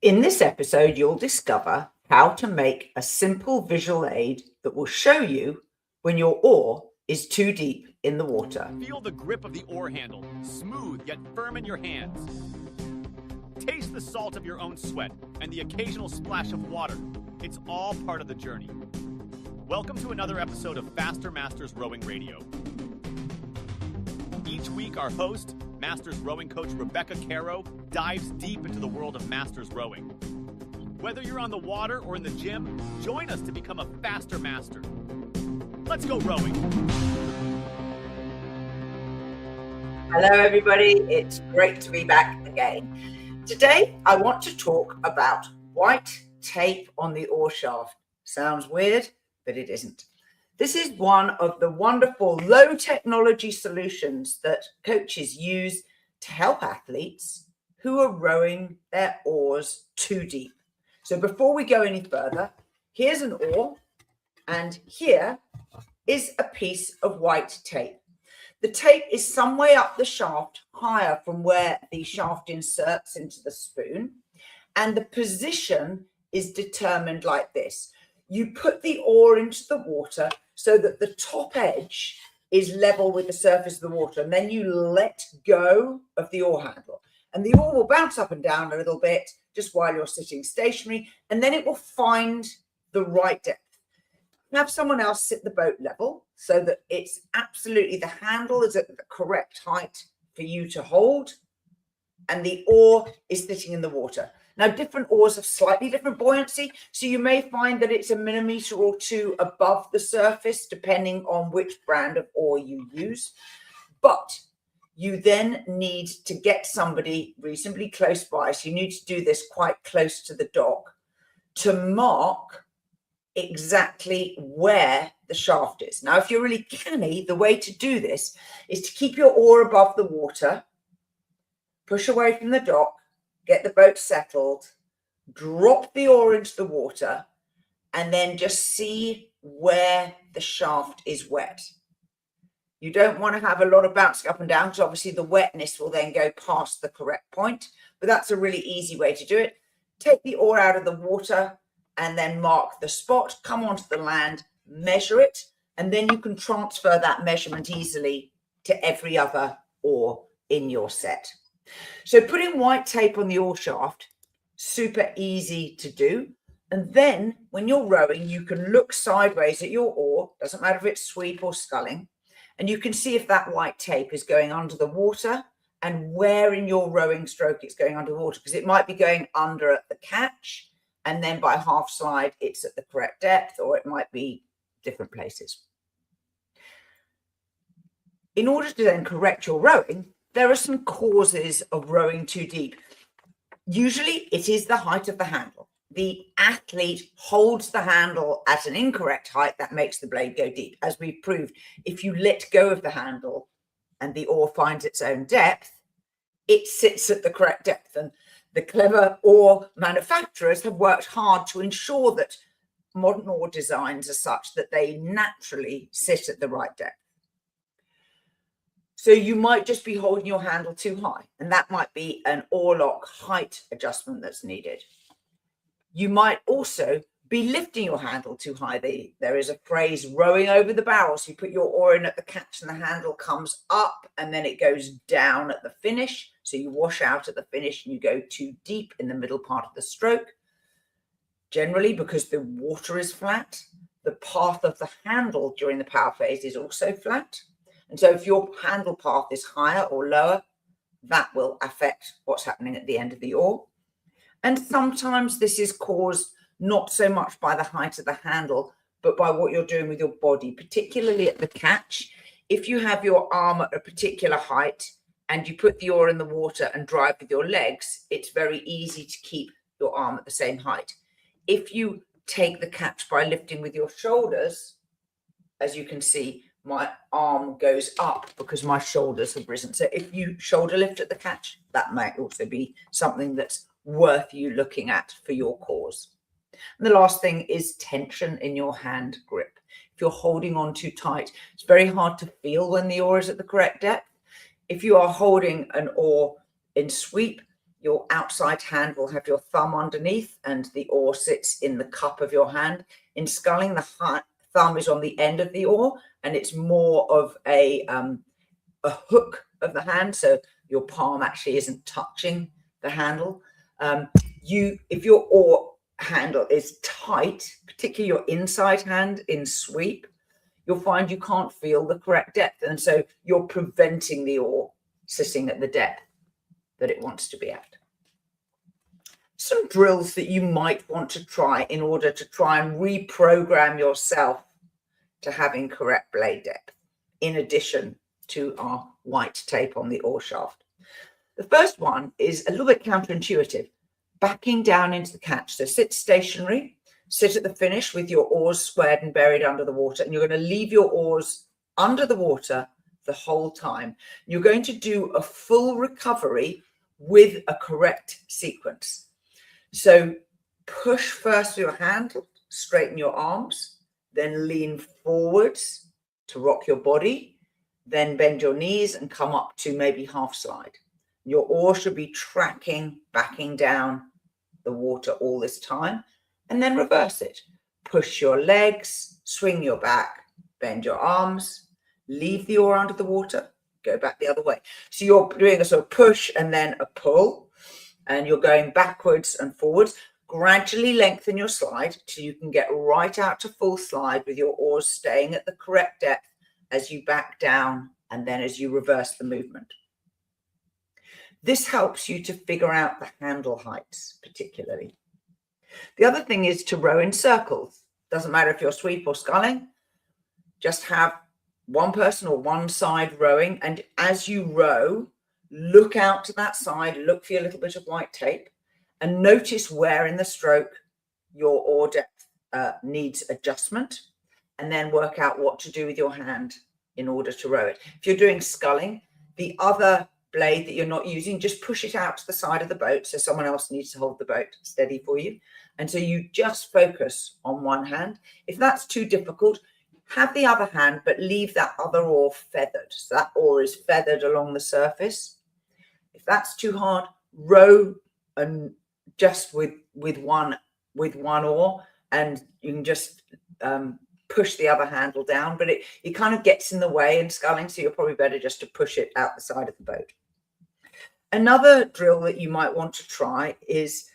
In this episode, you'll discover how to make a simple visual aid that will show you when your oar is too deep in the water. Feel the grip of the oar handle, smooth yet firm in your hands. Taste the salt of your own sweat and the occasional splash of water. It's all part of the journey. Welcome to another episode of Faster Masters Rowing Radio. Each week, our host, Masters rowing coach Rebecca Caro, dives deep into the world of Masters rowing. Whether you're on the water or in the gym, join us to become a faster master. Let's go rowing. Hello, everybody. It's great to be back again. Today, I want to talk about white tape on the oar shaft. Sounds weird, but it isn't. This is one of the wonderful low technology solutions that coaches use to help athletes who are rowing their oars too deep. So before we go any further, here's an oar, and here is a piece of white tape. The tape is some way up the shaft, higher from where the shaft inserts into the spoon, and the position is determined like this. You put the oar into the water so that the top edge is level with the surface of the water, and then you let go of the oar handle. And the oar will bounce up and down a little bit just while you're sitting stationary, and then it will find the right depth. Have someone else sit the boat level so that it's absolutely, the handle is at the correct height for you to hold, and the oar is sitting in the water. Now, different oars have slightly different buoyancy, so you may find that it's a millimetre or two above the surface, depending on which brand of oar you use. But you then need to get somebody reasonably close by, so you need to do this quite close to the dock, to mark exactly where the shaft is. Now, if you're really canny, the way to do this is to keep your oar above the water, push away from the dock, get the boat settled, drop the oar into the water, and then just see where the shaft is wet. You don't want to have a lot of bouncing up and down, because obviously the wetness will then go past the correct point, but that's a really easy way to do it. Take the oar out of the water and then mark the spot, come onto the land, measure it, and then you can transfer that measurement easily to every other oar in your set. So putting white tape on the oar shaft, super easy to do. And then when you're rowing, you can look sideways at your oar, doesn't matter if it's sweep or sculling, and you can see if that white tape is going under the water and where in your rowing stroke it's going under the water, because it might be going under at the catch, and then by half slide it's at the correct depth, or it might be different places. In order to then correct your rowing, there are some causes of rowing too deep. Usually it is the height of the handle. The athlete holds the handle at an incorrect height that makes the blade go deep. As we've proved, if you let go of the handle and the oar finds its own depth, it sits at the correct depth. And the clever oar manufacturers have worked hard to ensure that modern oar designs are such that they naturally sit at the right depth. So you might just be holding your handle too high, and that might be an oar lock height adjustment that's needed. You might also be lifting your handle too high. There is a phrase, rowing over the barrel. So you put your oar in at the catch and the handle comes up and then it goes down at the finish. So you wash out at the finish and you go too deep in the middle part of the stroke. Generally, because the water is flat, the path of the handle during the power phase is also flat. And so if your handle path is higher or lower, that will affect what's happening at the end of the oar. And sometimes this is caused not so much by the height of the handle, but by what you're doing with your body, particularly at the catch. If you have your arm at a particular height and you put the oar in the water and drive with your legs, it's very easy to keep your arm at the same height. If you take the catch by lifting with your shoulders, as you can see, my arm goes up because my shoulders have risen. So if you shoulder lift at the catch, that might also be something that's worth you looking at for your cause. And the last thing is tension in your hand grip. if you're holding on too tight. It's very hard to feel when the oar is at the correct depth. If you are holding an oar in sweep, your outside hand will have your thumb underneath and the oar sits in the cup of your hand. In sculling, the thumb is on the end of the oar and it's more of a hook of the hand, so your palm actually isn't touching the handle. If your oar handle is tight, particularly your inside hand in sweep, you'll find you can't feel the correct depth, and so you're preventing the oar sitting at the depth that it wants to be at. Some drills that you might want to try in order to try and reprogram yourself to having correct blade depth, in addition to our white tape on the oar shaft. The first one is a little bit counterintuitive, backing down into the catch. So sit stationary, sit at the finish with your oars squared and buried under the water, and you're going to leave your oars under the water the whole time. You're going to do a full recovery with a correct sequence. So push first with your hand, straighten your arms, then lean forwards to rock your body, then bend your knees and come up to maybe half slide. Your oar should be tracking, backing down the water all this time, and then reverse it. Push your legs, swing your back, bend your arms, leave the oar under the water, go back the other way. So you're doing a sort of push and then a pull, and you're going backwards and forwards. Gradually lengthen your slide till you can get right out to full slide with your oars staying at the correct depth as you back down and then as you reverse the movement. This helps you to figure out the handle heights particularly. The other thing is to row in circles. Doesn't matter if you're sweep or sculling, just have one person or one side rowing, and as you row, look out to that side, look for your little bit of white tape, and notice where in the stroke your oar depth needs adjustment, and then work out what to do with your hand in order to row it. If you're doing sculling, the other blade that you're not using, just push it out to the side of the boat so someone else needs to hold the boat steady for you. And so you just focus on one hand. If that's too difficult, have the other hand, but leave that other oar feathered. So that oar is feathered along the surface. If that's too hard, row and just with one oar, and you can just push the other handle down, but it kind of gets in the way in sculling, so you're probably better just to push it out the side of the boat. Another drill that you might want to try is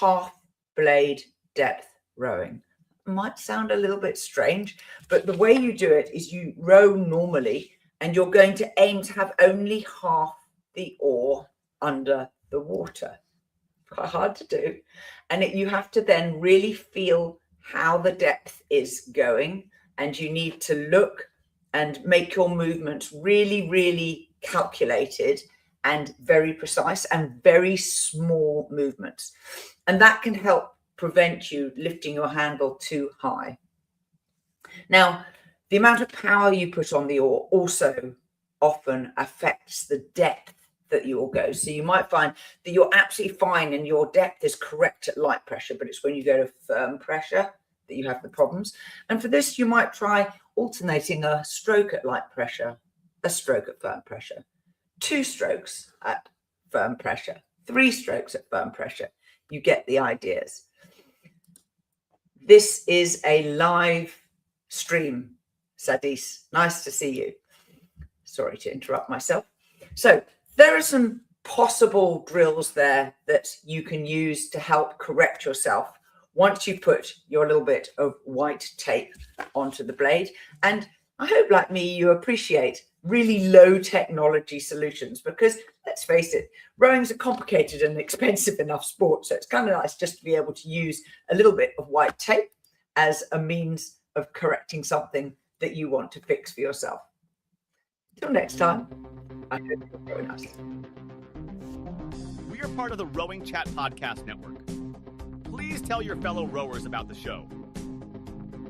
half blade depth rowing. It might sound a little bit strange, but the way you do it is you row normally and you're going to aim to have only half the oar under the water. Quite hard to do. And you have to then really feel how the depth is going, and you need to look and make your movements really, really calculated and very precise and very small movements. And that can help prevent you lifting your handle too high. Now, the amount of power you put on the oar also often affects the depth that you will go. So you might find that you're absolutely fine and your depth is correct at light pressure, but it's when you go to firm pressure that you have the problems. And for this, you might try alternating a stroke at light pressure, a stroke at firm pressure, 2 strokes at firm pressure, 3 strokes at firm pressure. You get the ideas. This is a live stream, Sadis. Nice to see you. Sorry to interrupt myself. So there are some possible drills there that you can use to help correct yourself once you put your little bit of white tape onto the blade. And I hope, like me, you appreciate really low technology solutions, because let's face it, rowing's a complicated and expensive enough sport. So it's kind of nice just to be able to use a little bit of white tape as a means of correcting something that you want to fix for yourself. Till next time, I hope you're rowing us. We are part of the Rowing Chat Podcast Network. Please tell your fellow rowers about the show.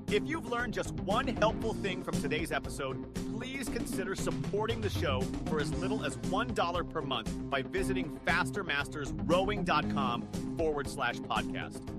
If you've learned just one helpful thing from today's episode, please consider supporting the show for as little as $1 per month by visiting fastermastersrowing.com/podcast.